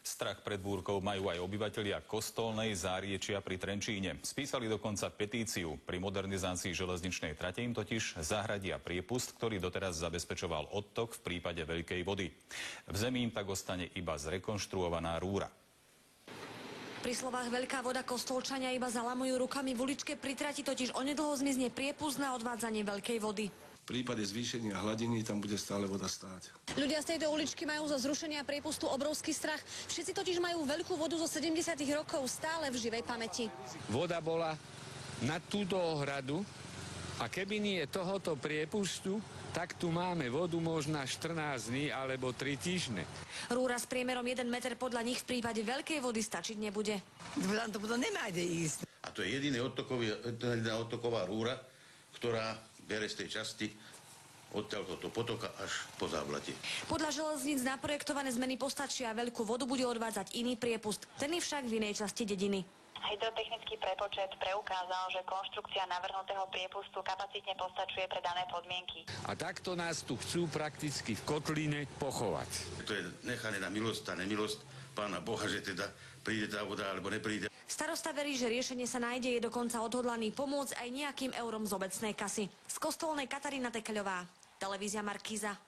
Strach pred búrkou majú aj obyvatelia Kostolnej, Záriečia pri Trenčíne. Spísali dokonca petíciu. Pri modernizácii železničnej trate im totiž zahradia priepust, ktorý doteraz zabezpečoval odtok v prípade veľkej vody. V zemi im tak ostane iba zrekonštruovaná rúra. Pri slovách veľká voda Kostolčania iba zalamujú rukami. V uličke pri trati totiž onedlho zmizne priepust na odvádzanie veľkej vody. V prípade zvýšenia hladiny tam bude stále voda stáť. Ľudia z tejto uličky majú zo zrušenia priepustu obrovský strach. Všetci totiž majú veľkú vodu zo 70. rokov stále v živej pamäti. Voda bola na túto ohradu a keby nie tohoto priepustu, tak tu máme vodu možno 14 dní alebo 3 týždne. Rúra s priemerom 1 meter podľa nich v prípade veľkej vody stačiť nebude. Tam to potom nemá kde ísť. A to je jediná odtoková rúra, ktorá bere z tej časti odtiaľto potoka až po Záblate. Podľa železníc naprojektované zmeny postačia, veľkú vodu bude odvádzať iný priepust, ten je však v inej časti dediny. Hydrotechnický prepočet preukázal, že konštrukcia navrhnutého priepustu kapacitne postačuje pre dané podmienky. A takto nás tu chcú prakticky v kotline pochovať. To je nechané na milosť a nemilosť Pána Boha, že teda príde tá voda alebo nepríde. Starosta verí, že riešenie sa nájde, je dokonca odhodlaný pomôcť aj nejakým eurom z obecnej kasy. Z Kostolnej Katarína Tekeľová, televízia Markíza.